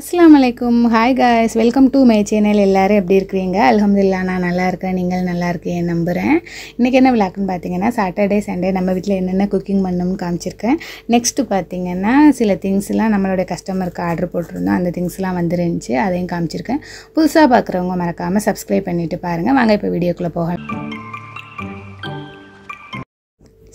அஸ்ஸலாமு அலைக்கும். Hi guys, welcome to my channel. எல்லோரும் எப்படி இருக்கிறீங்க? அல்ஹம்துலில்லாஹ் நான் நல்லா இருக்கேன். நீங்கள் நல்லா இருக்கேன் நம்புகிறேன். இன்றைக்கி என்ன விளாக்குன்னு பார்த்தீங்கன்னா, சாட்டர்டே சண்டே நம்ம வீட்டில் என்னென்ன குக்கிங் பண்ணணும்னு காமிச்சிருக்கேன். நெக்ஸ்ட்டு பார்த்தீங்கன்னா சில திங்ஸ்லாம் நம்மளுடைய கஸ்டமருக்கு ஆர்டர் போட்டிருந்தோம். அந்த திங்ஸ்லாம் வந்துருந்துச்சு, அதையும் காமிச்சிருக்கேன். புதுசாக பார்க்குறவங்க மறக்காமல் சப்ஸ்கிரைப் பண்ணிவிட்டு பாருங்கள். வாங்க இப்போ வீடியோக்குள்ளே போகலாம்.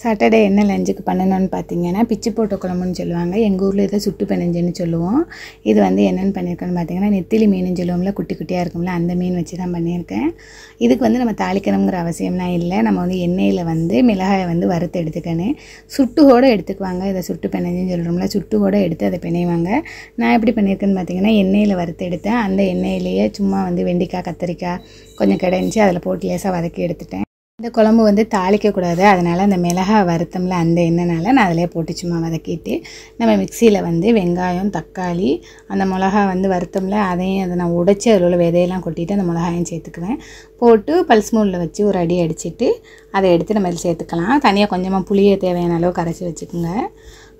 சாட்டர்டே என்ன லஞ்சுக்கு பண்ணணும்னு பார்த்தீங்கன்னா, பிச்சு போட்ட குழம்புன்னு சொல்லுவாங்க. எங்கள் ஊரில் இதை சுட்டு பெனஞ்சுன்னு சொல்லுவோம். இது வந்து என்னென்னு பண்ணியிருக்கேன்னு பார்த்தீங்கன்னா, நெத்திலி மீன் சொல்லுவோம்ல, குட்டி குட்டியாக இருக்கும்ல, அந்த மீன் வச்சு தான் பண்ணியிருக்கேன். இதுக்கு வந்து நம்ம தாளிக்கணுங்கிற அவசியம்லாம் இல்லை. நம்ம வந்து எண்ணெயில் வந்து மிளகாயை வந்து வறுத்து எடுத்துக்கணும். சுட்டுகோடு எடுத்துக்குவாங்க. இதை சுட்டு பெனஞ்சுன்னு சொல்கிறோம்ல, சுட்டுகோடு எடுத்து அதை பிணைவாங்க. நான் எப்படி பண்ணியிருக்கேன்னு பார்த்தீங்கன்னா, எண்ணெயில் வறுத்து எடுத்தேன். அந்த எண்ணெயிலேயே சும்மா வந்து வெண்டிக்காய், கத்திரிக்காய் கொஞ்சம் கிடந்துச்சு, அதில் போட்டு லேசாக வதக்கி எடுத்துட்டேன். இந்த குழம்பு வந்து தாளிக்கக்கூடாது, அதனால் அந்த மிளகாய் வறுத்தம்ல அந்த எண்ணெய்னால நான் அதிலே போட்டு சும்மா வதக்கிட்டு, நம்ம மிக்சியில் வந்து வெங்காயம், தக்காளி, அந்த மிளகா வந்து வறுத்தம்ல அதையும் அதை நான் உடைச்சி அதில் உள்ள விதையெல்லாம் கொட்டிட்டு அந்த மிளகாயும் சேர்த்துக்குவேன். போட்டு பல்ஸ் மோடில் வச்சு ஒரு அடி அடிச்சுட்டு அதை எடுத்து நம்ம இதில் சேர்த்துக்கலாம். தனியாக கொஞ்சமாக புளியை தேவையான அளவு கரைச்சி வச்சுக்கோங்க.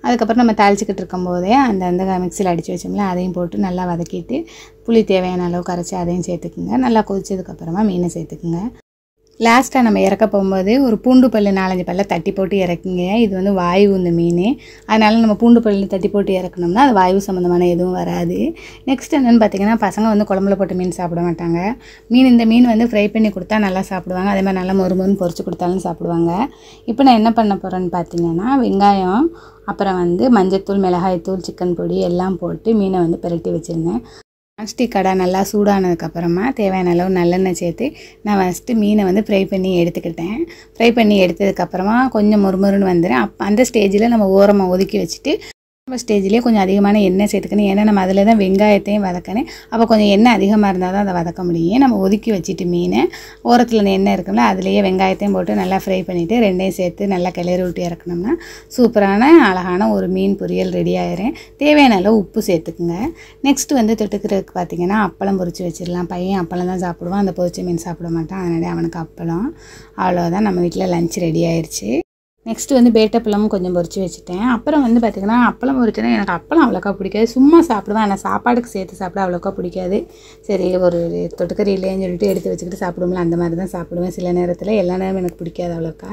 அதுக்கப்புறம் நம்ம தாளிச்சிக்கிட்டு இருக்கும்போதே அந்த மிக்சியில் அடித்து வச்சோம்ல, அதையும் போட்டு நல்லா வதக்கிட்டு புளி தேவையான அளவு கரைச்சி அதையும் சேர்த்துக்குங்க. நல்லா கொதிச்சதுக்கப்புறமா மீனை சேர்த்துக்குங்க. லாஸ்ட்டாக நம்ம இறக்க போகும்போது ஒரு பூண்டு பல் 4-5 பல்ல தட்டி போட்டு இறக்குங்க. இது வந்து வாயு இந்த மீன், அதனால் நம்ம பூண்டு பல் தட்டி போட்டு இறக்கணும்னா அது வாயு சம்மந்தமான எதுவும் வராது. நெக்ஸ்ட் என்னென்னு பார்த்தீங்கன்னா, பசங்க வந்து குழம்புல போட்டு மீன் சாப்பிட மாட்டாங்க. இந்த மீன் வந்து ஃப்ரை பண்ணி கொடுத்தா நல்லா சாப்பிடுவாங்க. அதே மாதிரி நல்லா மொறுமொறுன்னு பொரிச்சு கொடுத்தாலும் சாப்பிடுவாங்க. இப்போ நான் என்ன பண்ண போகிறேன்னு பார்த்தீங்கன்னா, வெங்காயம், அப்புறம் வந்து மஞ்சத்தூள், மிளகாய்த்தூள், சிக்கன் பொடி எல்லாம் போட்டு மீனை வந்து பிரட்டி வச்சுருந்தேன். நான்ஸ்டிக் கடை நல்லா சூடானதுக்கப்புறமா தேவையான அளவு நல்லெண்ணெய் சேர்த்து நான் ஃபஸ்ட்டு மீனை வந்து ஃப்ரை பண்ணி எடுத்துக்கிட்டேன். ஃப்ரை பண்ணி எடுத்ததுக்கப்புறமா கொஞ்சம் மொறுமொறுன்னு வந்துடும். அந்த ஸ்டேஜில் நம்ம ஓரமாக ஒதுக்கி வச்சுட்டு ஸ்டேஜ்லேயே கொஞ்சம் அதிகமான எண்ணெய் சேர்த்துக்கணும். ஏன்னா நம்ம அதில் தான் வெங்காயத்தையும் வதக்கணும். அப்போ கொஞ்சம் எண்ணெய் அதிகமாக இருந்தால் தான் அதை வதக்க முடியும். நம்ம ஒதுக்கி வச்சுட்டு மீனை ஓரத்தில் அந்த எண்ணெய் இருக்குல்ல, அதுலேயே வெங்காயத்தையும் போட்டு நல்லா ஃப்ரை பண்ணிவிட்டு ரெண்டையும் சேர்த்து நல்லா கிளறி விட்டு இறக்கணும்னா சூப்பரான அழகான ஒரு மீன் பொரியல் ரெடி ஆயிரும். தேவையான அளவு உப்பு சேர்த்துக்குங்க. நெக்ஸ்ட்டு வந்து தொட்டுக்கிறதுக்கு பார்த்திங்கன்னா, அப்பளம் பொரித்து வச்சிடலாம். பையன் அப்பளம் தான் சாப்பிடுவான், அந்த பொரிச்ச மீன் சாப்பிட மாட்டான். அதனால அவனுக்கு அப்பளம். அவ்வளோதான், நம்ம வீட்டில் லஞ்ச் ரெடி ஆயிடுச்சு. நெக்ஸ்ட்டு வந்து பேட்டப்பழமும் கொஞ்சம் பொரிச்சு வச்சுட்டேன். அப்புறம் வந்து பார்த்திங்கன்னா, அப்பளம் பொரிச்சோன்னா எனக்கு அப்பளம் அவ்வளோக்கா பிடிக்காது. சும்மா சாப்பிடுவேன், ஆனால் சாப்பாடுக்கு சேர்த்து சாப்பிட அவ்வளோக்கா பிடிக்காது. சரி ஒரு தொட்டுக்கறி இல்லைன்னு சொல்லிட்டு எடுத்து வச்சுக்கிட்டு சாப்பிடுவோம்ல, அந்த மாதிரி தான் சாப்பிடுவேன் சில நேரத்தில். எல்லா நேரமும் எனக்கு பிடிக்காது அவ்வளோக்கா.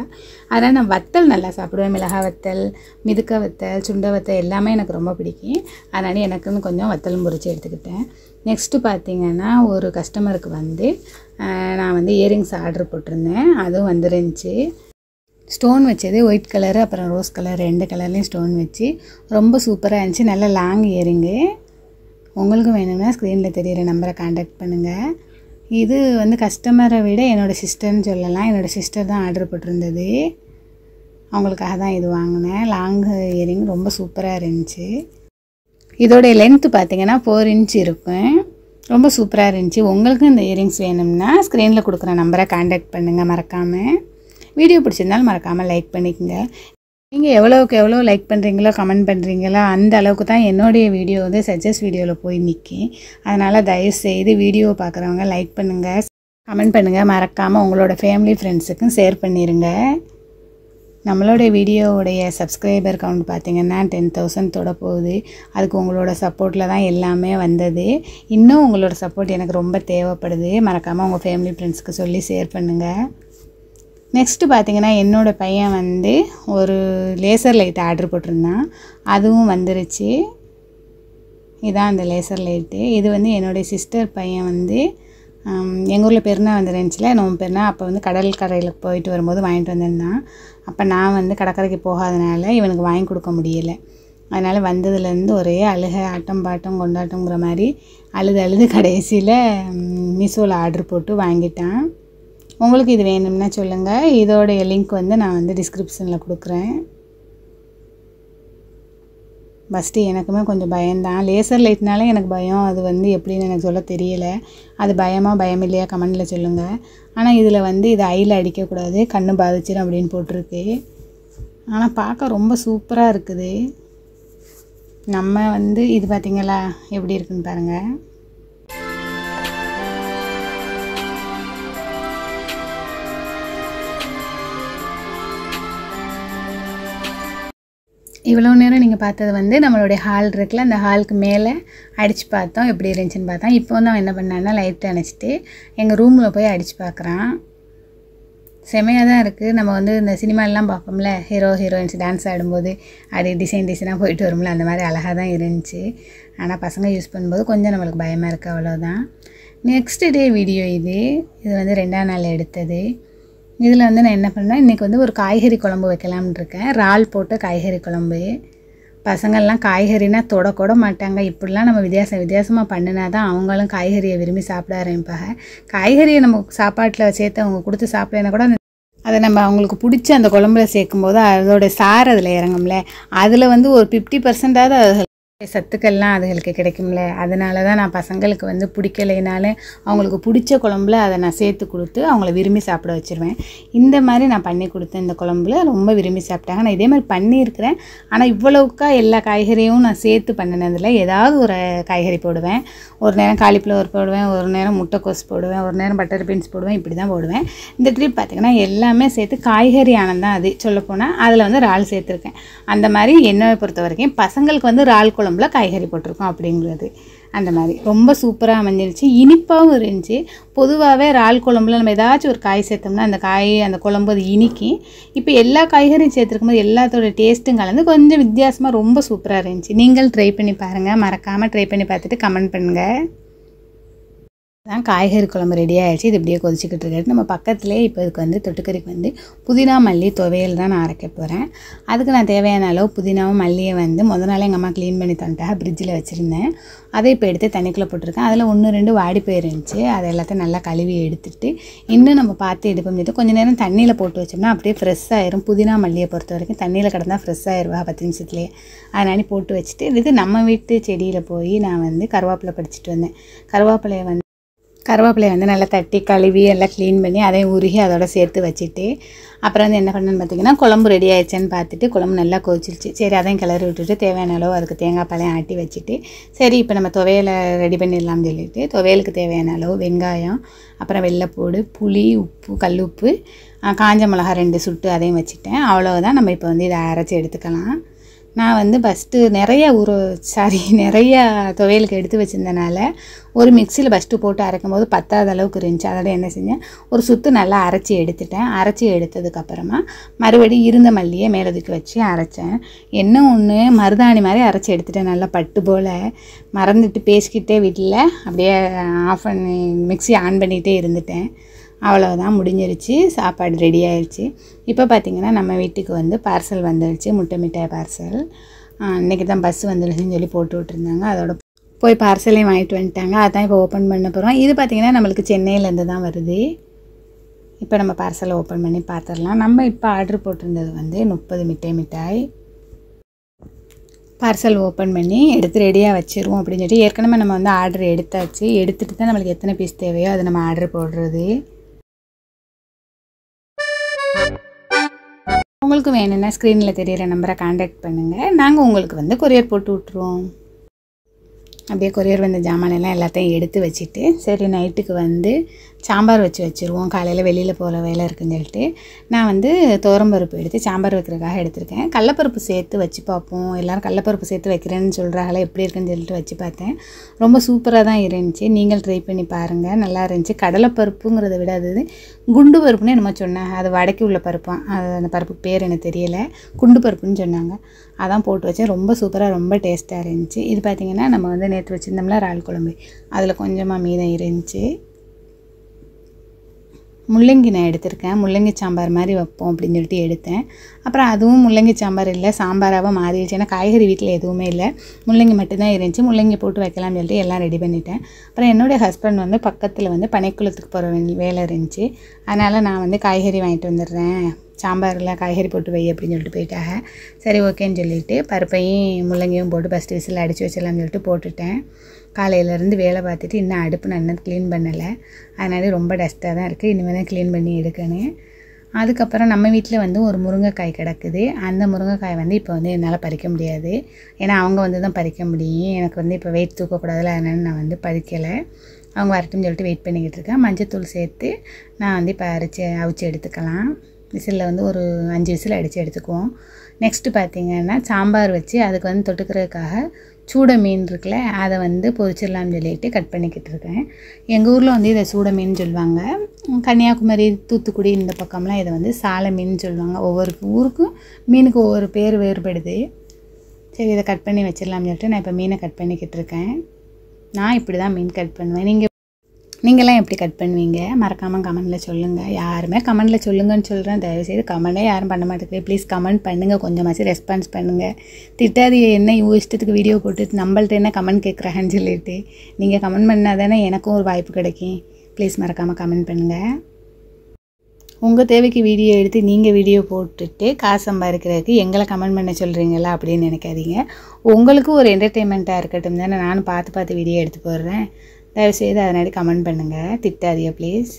அதனால் நான் வத்தல் நல்லா சாப்பிடுவேன். மிளகாய் வத்தல், மிதுக்க வத்தல், சுண்டை வத்தல் எல்லாமே எனக்கு ரொம்ப பிடிக்கும். அதனால் எனக்குன்னு கொஞ்சம் வத்தலும் பொரிச்சு எடுத்துக்கிட்டேன். நெக்ஸ்ட்டு பார்த்திங்கன்னா, ஒரு கஸ்டமருக்கு வந்து நான் வந்து இயரிங்ஸ் ஆர்டர் போட்டிருந்தேன். அதுவும் வந்துருந்துச்சு. ஸ்டோன் வச்சது ஒயிட் கலரு, அப்புறம் ரோஸ் கலர், 2 கலர்லேயும் ஸ்டோன் வச்சு ரொம்ப சூப்பராக இருந்துச்சு. நல்ல லாங் இயரிங்கு. உங்களுக்கும் வேணும்னா ஸ்க்ரீனில் தெரிகிற நம்பரை காண்டாக்ட் பண்ணுங்கள். இது வந்து கஸ்டமரை விட என்னோடய சிஸ்டர்னு சொல்லலாம். என்னோடய சிஸ்டர் தான் ஆர்டர் போட்டிருந்தது. அவங்களுக்காக தான் இது வாங்கினேன். லாங் இயரிங் ரொம்ப சூப்பராக இருந்துச்சு. இதோடைய லென்த்து பார்த்திங்கன்னா 4 இன்ச் இருக்கும். ரொம்ப சூப்பராக இருந்துச்சு. உங்களுக்கும் இந்த இயரிங்ஸ் வேணும்னா ஸ்க்ரீனில் கொடுக்குற நம்பரை காண்டாக்ட் பண்ணுங்கள் மறக்காமல். வீடியோ பிடிச்சிருந்தாலும் மறக்காமல் லைக் பண்ணிக்கோங்க. நீங்கள் எவ்வளோக்கு எவ்வளோ லைக் பண்ணுறீங்களோ, கமெண்ட் பண்ணுறீங்களோ, அந்த அளவுக்கு தான் என்னுடைய வீடியோ வந்து சஜஸ்ட் வீடியோவில் போய் நிற்கும். அதனால் தயவுசெய்து வீடியோ பார்க்குறவங்க லைக் பண்ணுங்கள், கமெண்ட் பண்ணுங்கள். மறக்காமல் உங்களோட ஃபேமிலி ஃப்ரெண்ட்ஸுக்கும் ஷேர் பண்ணிடுங்க. நம்மளோட வீடியோவுடைய சப்ஸ்கிரைபர் கவுண்ட் பார்த்திங்கன்னா 10,000 தொட போகுது. அதுக்கு உங்களோட சப்போர்ட்டில் தான் எல்லாமே வந்தது. இன்னும் உங்களோட சப்போர்ட் எனக்கு ரொம்ப தேவைப்படுது. மறக்காமல் உங்கள் ஃபேமிலி ஃப்ரெண்ட்ஸுக்கு சொல்லி ஷேர் பண்ணுங்கள். நெக்ஸ்ட்டு பார்த்திங்கன்னா, என்னோடய பையன் வந்து ஒரு லேசர் லைட் ஆர்டர் போட்டிருந்தான். அதுவும் வந்துருச்சு. இதுதான் அந்த லேசர் லைட்டு. இது வந்து என்னுடைய சிஸ்டர் பையன் வந்து எங்கள் ஊரில் பெருனா வந்துருந்துச்சுல, நம்ம பெருனா அப்போ வந்து கடல் கரையில் போயிட்டு வரும்போது வாங்கிட்டு வந்திருந்தான். அப்போ நான் வந்து கடற்கரைக்கு போகாதனால இவனுக்கு வாங்கி கொடுக்க முடியலை. அதனால் வந்ததுலேருந்து ஒரே அழுகை, ஆட்டம் பாட்டம் கொண்டாட்டங்கிற மாதிரி அழுது கடைசியில் மீஷோவில் ஆர்டர் போட்டு வாங்கிட்டான். உங்களுக்கு இது வேணும்னா சொல்லுங்கள். இதோடைய லிங்க் வந்து நான் வந்து டிஸ்கிரிப்ஷனில் கொடுக்குறேன். ஃபஸ்ட்டு எனக்குமே கொஞ்சம் பயம்தான். லேசர் லைட்னாலே எனக்கு பயம். அது வந்து எப்படின்னு எனக்கு சொல்ல தெரியலை. அது பயம் இல்லையா கமெண்டில் சொல்லுங்கள். ஆனால் இதில் வந்து இது ஐயில் அடிக்கக்கூடாது, கண்ணு பாதிச்சிடும் அப்படின்னு போட்டிருக்கு. ஆனால் பார்க்க ரொம்ப சூப்பராக இருக்குது. நம்ம வந்து இது பார்த்திங்களா எப்படி இருக்குன்னு பாருங்கள். இவ்வளோ நேரம் நீங்கள் பார்த்தது வந்து நம்மளுடைய ஹால் இருக்குல்ல, அந்த ஹாலுக்கு மேலே அடித்து பார்த்தோம், எப்படி இருந்துச்சுன்னு பார்த்தோம். இப்போ வந்து அவன் என்ன பண்ணான்னா லைட்டை அணைச்சிட்டு எங்கள் ரூமில் போய் அடித்து பார்க்குறான். செமையாக தான் இருக்குது. நம்ம வந்து இந்த சினிமாலெலாம் பார்ப்போம்ல, ஹீரோயின்ஸ் டான்ஸ் ஆடும்போது அப்படி டிசைனாக போயிட்டு வரும்ல, அந்த மாதிரி அழகாக தான் இருந்துச்சு. ஆனால் பசங்க யூஸ் பண்ணும்போது கொஞ்சம் நம்மளுக்கு பயமாக இருக்குது, அவ்வளோதான். நெக்ஸ்ட் டே வீடியோ இது வந்து 2ஆம் நாள் எடுத்தது. இதில் வந்து நான் என்ன பண்ணேன், இன்றைக்கி வந்து ஒரு காய்கறி குழம்பு வைக்கலாம்னு இருக்கேன். இறால் போட்டு காய்கறி குழம்பு. பசங்கள்லாம் காய்கறினா தொடக்கூட மாட்டாங்க. இப்படிலாம் நம்ம வித்தியாசமாக பண்ணினா தான் அவங்களும் காய்கறியை விரும்பி சாப்பிட ஆரம்பிப்பாங்க. காய்கறியை நம்ம சாப்பாட்டில் சேர்த்து அவங்க கொடுத்து சாப்பிடலைன்னா கூட அதை நம்ம அவங்களுக்கு பிடிச்சி அந்த குழம்புல சேர்க்கும்போது அதோடய சாறு அதில் இறங்கும்ல, அதில் வந்து ஒரு 50% அது சத்துக்கள்லாம் அதுகளுக்கு கிடைக்கும்ல. அதனால தான் நான் பசங்களுக்கு வந்து பிடிக்கலைனாலும் அவங்களுக்கு பிடிச்ச குழம்புல அதை நான் சேர்த்து கொடுத்து அவங்கள விரும்பி சாப்பிட வச்சுருவேன். இந்த மாதிரி நான் பண்ணி கொடுத்தேன். இந்த குழம்புல ரொம்ப விரும்பி சாப்பிட்டாங்க. நான் இதே மாதிரி பண்ணியிருக்கிறேன். ஆனால் இவ்வளவுக்கா எல்லா காய்கறியும் நான் சேர்த்து பண்ணினதில்லை. ஏதாவது ஒரு காய்கறி போடுவேன். ஒரு நேரம் காலிஃப்ளவர் போடுவேன், ஒரு நேரம் முட்டைக்கோஸ் போடுவேன், ஒரு நேரம் பட்டர் பீன்ஸ் போடுவேன். இப்படி தான் போடுவேன். இந்த ட்ரிப் பார்த்திங்கன்னா எல்லாமே சேர்த்து காய்கறி ஆனந்தான் அது சொல்லப்போனால். அதில் வந்து இறால் சேர்த்துருக்கேன். அந்த மாதிரி என்னை பொறுத்த வரைக்கும் பசங்களுக்கு வந்து இறால் குழம்புல காய்கறி போட்டிருக்கோம் அப்படிங்கிறது. அந்த மாதிரி ரொம்ப சூப்பராக அமைஞ்சிருச்சு. இனிப்பாகவும் இருந்துச்சு. பொதுவாகவே இறால் குழம்புல நம்ம ஏதாச்சும் ஒரு காய் சேர்த்தோம்னா அந்த குழம்பு அது இனிக்கி. இப்போ எல்லா காய்கறியும் சேர்த்துருக்கும்போது எல்லாத்தோட டேஸ்ட்டும் கலந்து கொஞ்சம் வித்தியாசமாக ரொம்ப சூப்பராக இருந்துச்சு. நீங்கள் ட்ரை பண்ணி பாருங்கள். மறக்காமல் ட்ரை பண்ணி பார்த்துட்டு கமெண்ட் பண்ணுங்கள். தான் காய்கறி குழம்பு ரெடி ஆகிடுச்சு. இது இப்படியே கொதிச்சுக்கிட்டு இருக்காது. நம்ம பக்கத்துலேயே இப்போ இதுக்கு வந்து தொட்டுக்கறிக்கு வந்து புதினா மல்லி துவையல் தான் நான் அரைக்க போகிறேன். அதுக்கு நான் தேவையான அளவு புதினாவும் மல்லியை வந்து முதல் நாள் எங்கள் அம்மா க்ளீன் பண்ணி தந்துட்டாக ஃப்ரிட்ஜில் வச்சுருந்தேன். அதை இப்போ எடுத்து தண்ணிக்குள்ளே போட்டிருக்கேன். அதில் 1-2 வாடி போயிருந்துச்சு. அதை எல்லாத்தையும் நல்லா கழுவி எடுத்துகிட்டு இன்னும் நம்ம பார்த்து எடுப்போம். கொஞ்சம் நேரம் தண்ணியில் போட்டு வச்சோம்னா அப்படியே ஃப்ரெஷ் ஆயிரும். புதினா மல்லியை பொறுத்த வரைக்கும் தண்ணியில் கிடந்தால் ஃப்ரெஷ் ஆயிடுவா 10 நிமிஷத்துலேயே. அதனால போட்டு வச்சுட்டு இது நம்ம வீட்டு செடியில் போய் நான் வந்து கருவேப்பிலை பறிச்சிட்டு வந்தேன். கருவேப்பிலையை வந்து நல்லா தட்டி கழுவி எல்லாம் க்ளீன் பண்ணி அதையும் உருகி அதோட சேர்த்து வச்சுட்டு அப்புறம் வந்து என்ன பண்ணேன்னு பார்த்தீங்கன்னா குழம்பு ரெடி ஆயிடுச்சான்னு பார்த்துட்டு குழம்பு நல்லா கொதிச்சிருச்சு. சரி அதையும் கிளறி விட்டுட்டு தேவையான அளவு அதுக்கு தேங்காய் பாலையும் ஆட்டி வச்சுட்டு சரி இப்போ நம்ம துவையலை ரெடி பண்ணிடலாம்னு சொல்லிட்டு துவையலுக்கு தேவையான அளவு வெங்காயம், அப்புறம் வெள்ளைப்பூடு, புளி, உப்பு, கல் உப்பு, காஞ்ச மிளகா 2 சுட்டு அதையும் வச்சுட்டேன். அவ்வளோதான். நம்ம இப்போ வந்து இதை அரைச்சி எடுத்துக்கலாம். நான் வந்து ஃபஸ்ட்டு நிறையா துவையலுக்கு எடுத்து வச்சுருந்தனால ஒரு மிக்சியில் ஃபஸ்ட்டு போட்டு அரைக்கும் போது பத்தாத அளவுக்கு இருந்துச்சு. அதோட என்ன செஞ்சேன், ஒரு சுற்று நல்லா அரைச்சி எடுத்துட்டேன். அரைச்சி எடுத்ததுக்கப்புறமா மறுபடியும் இருந்த மல்லியை மேலே தூக்கி வச்சு அரைச்சேன். என்ன ஒன்று மருதாணி மாதிரி அரைச்சி எடுத்துட்டேன். நல்லா பட்டு போல் மறந்துட்டு பேசிக்கிட்டே வீட்டில் அப்படியே மிக்ஸி ஆன் பண்ணிகிட்டே இருந்துட்டேன். அவ்வளோதான், முடிஞ்சிருச்சு. சாப்பாடு ரெடி ஆயிடுச்சு. இப்போ பார்த்திங்கன்னா நம்ம வீட்டுக்கு வந்து பார்சல் வந்துடுச்சு. முட்டை மிட்டாய் பார்சல். இன்றைக்கி தான் பஸ் வந்துடுச்சுன்னு சொல்லி போட்டு விட்டுருந்தாங்க. அதோட போய் பார்சலையும் வாங்கிட்டு வந்துட்டாங்க. அதான் இப்போ ஓப்பன் பண்ண போகிறோம். இது பார்த்திங்கன்னா நம்மளுக்கு சென்னையிலேருந்து தான் வருது. இப்போ நம்ம பார்சலை ஓப்பன் பண்ணி பார்த்துடலாம். நம்ம இப்போ ஆர்டர் போட்டிருந்தது வந்து 30 மிட்டாய். பார்சல் ஓப்பன் பண்ணி எடுத்து ரெடியாக வச்சுருவோம் அப்படின்னு சொல்லிட்டு ஏற்கனவே நம்ம வந்து ஆர்டர் எடுத்தாச்சு. எடுத்துகிட்டு தான் நம்மளுக்கு எத்தனை பீஸ் தேவையோ அதை நம்ம ஆர்டர் போடுறது. உங்களுக்கு வேணும்னா ஸ்க்ரீனில் தெரியிற நம்பரை காண்டாக்ட் பண்ணுங்கள். நாங்கள் உங்களுக்கு வந்து கொரியர் போட்டு விட்ருவோம். அப்படியே கொரியர் வந்த ஜாமானெல்லாம் எல்லாத்தையும் எடுத்து வச்சுட்டு சரி நைட்டுக்கு வந்து சாம்பார் வச்சுருவோம். காலையில் வெளியில் போகிற வேலை இருக்குன்னு சொல்லிட்டு நான் வந்து துவரம்பருப்பு எடுத்து சாம்பார் வைக்கிறதுக்காக எடுத்திருக்கேன். கடலப்பருப்பு சேர்த்து வச்சு பார்ப்போம். எல்லோரும் கடலப்பருப்பு சேர்த்து வைக்கிறேன்னு சொல்கிறாங்களே, எப்படி இருக்குன்னு சொல்லிட்டு வச்சு பார்த்தேன். ரொம்ப சூப்பராக தான் இருந்துச்சு. நீங்கள் ட்ரை பண்ணி பாருங்கள், நல்லா இருந்துச்சு. கடலைப்பருப்புங்கிறத விட அது குண்டு பருப்புன்னு என்னமோ சொன்னாங்க. அது வடக்கி உள்ள பருப்பான். அது அந்த பருப்புக்கு பேர் எனக்கு தெரியலை, குண்டு பருப்புன்னு சொன்னாங்க. அதான் போட்டு வச்சேன். ரொம்ப சூப்பராக ரொம்ப டேஸ்ட்டாக இருந்துச்சு. இது பார்த்திங்கன்னா நம்ம வந்து நேற்று வச்சுருந்தோம்ல இறால் குழம்பு, அதில் கொஞ்சமாக மீதம் இருந்துச்சு. முள்ளங்கி நான் எடுத்திருக்கேன். முள்ளங்கி சாம்பார் மாதிரி வைப்போம் அப்படின்னு சொல்லிட்டு எடுத்தேன். அப்புறம் அதுவும் முள்ளங்கி சாம்பார் இல்லை, சாம்பாராக மாறிடுச்சு. ஏன்னா காய்கறி வீட்டில் எதுவுமே இல்லை, முள்ளங்கி மட்டும்தான் இருந்துச்சு. முள்ளங்கி போட்டு வைக்கலாம்னு சொல்லிட்டு எல்லாம் ரெடி பண்ணிட்டேன். அப்புறம் என்னுடைய ஹஸ்பண்ட் வந்து பக்கத்தில் வந்து பனைக்குளத்துக்கு போகிற வேலை இருந்துச்சு. அதனால் நான் வந்து காய்கறி வாங்கிட்டு வந்துடுறேன், சாம்பாரில் காய்கறி போட்டு வை அப்படின்னு சொல்லிட்டு போயிட்டாங்க. சரி ஓகேன்னு சொல்லிவிட்டு பருப்பையும் முள்ளங்கியும் போட்டு ஃபஸ்ட்டு விசில் அடித்து வச்சிடலாம்னு சொல்லிட்டு போட்டுட்டேன். காலையிலேருந்து வேலை பார்த்துட்டு இன்னும் அடுப்பு நான் இன்னும் க்ளீன் பண்ணலை. அதனால ரொம்ப டஸ்ட்டாக தான் இருக்குது. இனிமேல் தான் க்ளீன் பண்ணி எடுக்கணும். அதுக்கப்புறம் நம்ம வீட்டில் வந்து ஒரு முருங்கைக்காய் கிடக்குது. அந்த முருங்கைக்காய் வந்து இப்போ வந்து என்னால் பறிக்க முடியாது. ஏன்னா அவங்க வந்து தான் பறிக்க முடியும். எனக்கு வந்து இப்போ வெயிட் தூக்கக்கூடாதுல, அதனால நான் வந்து பறிக்கலை. அவங்க வரட்டும்னு சொல்லிட்டு வெயிட் பண்ணிக்கிட்டு இருக்கேன். மஞ்சத்தூள் சேர்த்து நான் வந்து இப்போ அவிச்சு எடுத்துக்கலாம். விசிலில் வந்து ஒரு 5 விசில் அடித்து எடுத்துக்குவோம். நெக்ஸ்ட்டு பார்த்திங்கன்னா சாம்பார் வச்சு அதுக்கு வந்து தொட்டுக்கிறதுக்காக சூட மீன் இருக்குல்ல, அதை வந்து பொரிச்சிடலாம்னு சொல்லிட்டு கட் பண்ணிக்கிட்டு இருக்கேன். எங்கள் ஊரில் வந்து இதை சூட மீன் சொல்லுவாங்க. கன்னியாகுமரி, தூத்துக்குடி இந்த பக்கம்லாம் இதை வந்து சாலை மீன் சொல்லுவாங்க. ஒவ்வொரு ஊருக்கும் மீனுக்கு ஒவ்வொரு பேர் வேறுபடுது. சரி, இதை கட் பண்ணி வச்சிடலாம்னு சொல்லிட்டு நான் இப்போ மீனை கட் பண்ணிக்கிட்டு இருக்கேன். நான் இப்படி தான் மீன் கட் பண்ணுவேன். நீங்களாம் எப்படி கட் பண்ணுவீங்க? மறக்காமல் கமெண்டில் சொல்லுங்கள். யாருமே கமெண்டில் சொல்லுங்கன்னு சொல்கிறேன். தயவுசெய்து கமெண்டே யாரும் பண்ண மாட்டேங்குது. ப்ளீஸ் கமெண்ட் பண்ணுங்கள், கொஞ்சமாச்சு ரெஸ்பான்ஸ் பண்ணுங்கள். திட்டாது என்ன இஷ்டத்துக்கு வீடியோ போட்டு நம்மள்ட்ட என்ன கமெண்ட் கேட்குறாங்கன்னு சொல்லிட்டு. நீங்கள் கமெண்ட் பண்ணால் தானே எனக்கும் ஒரு வாய்ப்பு கிடைக்கும். ப்ளீஸ் மறக்காமல் கமெண்ட் பண்ணுங்கள். உங்கள் தேவைக்கு வீடியோ எடுத்து நீங்கள் வீடியோ போட்டுட்டு காசு சம்பாதிக்கிறதுக்கு எங்களை கமெண்ட் பண்ண சொல்கிறீங்களா அப்படின்னு நினைக்காதீங்க. உங்களுக்கும் ஒரு என்டர்டெயின்மெண்ட்டாக இருக்கட்டும் தானே நானும் பார்த்து வீடியோ எடுத்து போடுறேன். தயவுசெய்து அதனாடி கமெண்ட் பண்ணுங்கள், திட்டாதீங்க ப்ளீஸ்.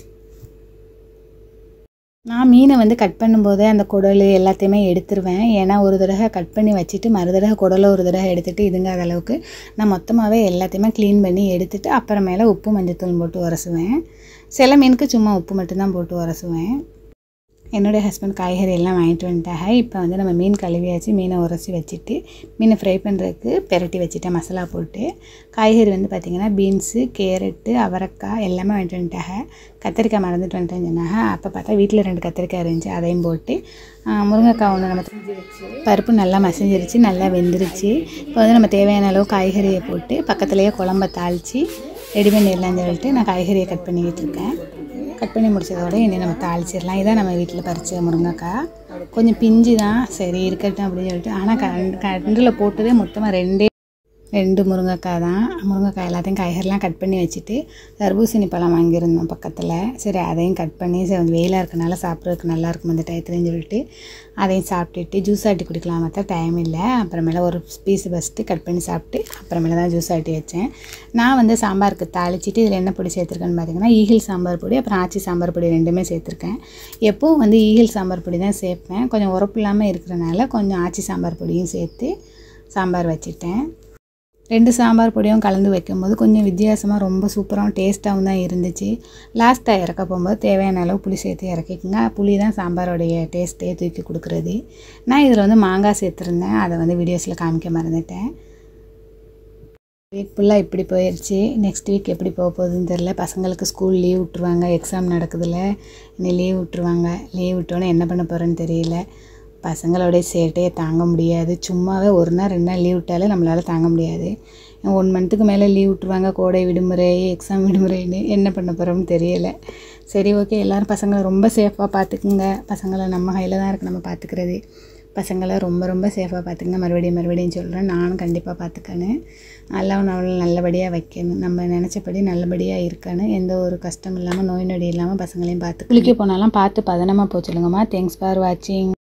நான் மீனை வந்து கட் பண்ணும்போது அந்த குடல் எல்லாத்தையுமே எடுத்துருவேன். ஏன்னா ஒரு தடவை கட் பண்ணி வச்சுட்டு மறு தடவை குடலை ஒரு தடவை எடுத்துகிட்டு இதுங்காத அளவுக்கு நான் மொத்தமாகவே எல்லாத்தையுமே க்ளீன் பண்ணி எடுத்துகிட்டு அப்புறமேல உப்பு மஞ்சத்தூள் போட்டு உரசுவேன். சில மீனுக்கு சும்மா உப்பு மட்டும்தான் போட்டு உரசுவேன். என்னுடைய ஹஸ்பண்ட் காய்கறி எல்லாம் வாங்கிட்டு வந்துட்டாங்க. இப்போ வந்து நம்ம மீன் கழுவியாச்சு. மீனை உரசி வச்சுட்டு மீனை ஃப்ரை பண்ணுறதுக்கு பெரட்டி வச்சுட்டேன் மசாலா போட்டு. காய்கறி வந்து பார்த்திங்கன்னா பீன்ஸு, கேரட்டு, அவரைக்காய் எல்லாமே வாங்கிட்டு வந்துட்டாங்க. கத்திரிக்காய் மறந்துட்டு வந்துட்டேன்னு சொன்னாங்க. அப்போ பார்த்தா வீட்டில் 2 கத்திரிக்காய் இருந்துச்சு, அதையும் போட்டு முருங்கைக்காய் ஒன்று நம்ம பருப்பு நல்லா மசிஞ்சிருச்சு, நல்லா வெந்துருச்சு. இப்போ வந்து நம்ம தேவையான அளவு காய்கறியை போட்டு பக்கத்துலேயே குழம்ப தாளித்து ரெடி பண்ணிடலான்னு சொல்லிட்டு நான் காய்கறியை கட் பண்ணிக்கிட்டு இருக்கேன். கட் பண்ணி முடிச்சதோட இனி நம்ம தாளிச்சிடலாம். இதான் நம்ம வீட்டில் பறித்த முருங்கைக்காய். கொஞ்சம் பிஞ்சு தான், சரி இருக்கட்டும் அப்படின்னு சொல்லிட்டு. ஆனால் கண்டில் போட்டதே மொத்தமாக 2 முருங்கைக்காய் தான். முருங்கைக்காய் எல்லாத்தையும் காய்கறிலாம் கட் பண்ணி வச்சுட்டு தர்பூசணி பழம் வாங்கியிருந்தோம் பக்கத்தில். சரி அதையும் கட் பண்ணி சரி வெயிலாக இருக்கனால சாப்பிட்றதுக்கு நல்லாயிருக்கும் அந்த டயத்துலன்னு சொல்லிட்டு அதையும் சாப்பிட்டுட்டு ஜூஸ் ஆட்டி குடிக்கலாம். மற்ற டைம் இல்லை. அப்புறமேல ஒரு பீஸ் ஃபஸ்ட்டு கட் பண்ணி சாப்பிட்டு அப்புறமேல தான் ஜூஸ் ஆட்டி வச்சேன். நான் வந்து சாம்பாருக்கு தாளிச்சிட்டு இதில் என்ன பொடி சேர்த்துருக்கேன்னு பார்த்தீங்கன்னா ஈகிள் சாம்பார் பொடி அப்புறம் ஆச்சி சாம்பார் பொடி 2மே சேர்த்துருக்கேன். எப்போவும் வந்து ஈகிள் சாம்பார் பொடி தான் சேர்ப்பேன். கொஞ்சம் உரப்பு இல்லாமல் இருக்கிறனால கொஞ்சம் ஆச்சி சாம்பார் பொடியும் சேர்த்து சாம்பார் வச்சுட்டேன். 2 சாம்பார் பொடியும் கலந்து வைக்கும்போது கொஞ்சம் வித்தியாசமாக ரொம்ப சூப்பராகவும் டேஸ்ட்டாகவும் தான் இருந்துச்சு. லாஸ்ட்டாக இறக்க போகும்போது தேவையான அளவு புளி சேர்த்து இறக்கிக்குங்க. புளி தான் சாம்பாரோடைய டேஸ்ட்டே தூக்கி கொடுக்குறது. நான் இதில் வந்து மாங்காய் சேர்த்துருந்தேன், அதை வந்து வீடியோஸில் காமிக்க மறந்துட்டேன். வீக் ஃபுல்லாக இப்படி போயிடுச்சு. நெக்ஸ்ட் வீக் எப்படி போக போகுதுன்னு தெரில. பசங்களுக்கு ஸ்கூல் லீவ் விட்ருவாங்க, எக்ஸாம் நடக்குதுல்ல, இன்னும் லீவ் விட்ருவாங்க. லீவ் விட்டோன்னே என்ன பண்ண போகிறேன்னு தெரியல. பசங்களோடைய சேட்டையை தாங்க முடியாது. சும்மாவே 1 நாள் 2 நாள் லீவ் விட்டாலே நம்மளால் தாங்க முடியாது. 1 மந்த்துக்கு மேலே லீவ் விட்டுருவாங்க, கோடை விடுமுறை, எக்ஸாம் விடுமுறைன்னு. என்ன பண்ண போகிறோம்னு தெரியலை. சரி ஓகே, எல்லோரும் பசங்களை ரொம்ப சேஃபாக பார்த்துக்குங்க. பசங்களை நம்ம கையில் தான் இருக்குது நம்ம பார்த்துக்கிறது. பசங்களை ரொம்ப ரொம்ப சேஃபாக பார்த்துக்குங்க. மறுபடியும் சொல்கிறேன், நானும் கண்டிப்பாக பார்த்துக்கணும். நம்மளை நல்லபடியாக வைக்கணும், நம்ம நினச்சபடி நல்லபடியாக இருக்கணும். எந்த ஒரு கஷ்டம் இல்லாமல் நோய் நொடி இல்லாமல் பசங்களையும் பார்த்து குளிக்க போனாலும் பார்த்து பதனமாக போக சொல்லுங்கம்மா. தேங்க்ஸ் ஃபார் வாட்சிங்.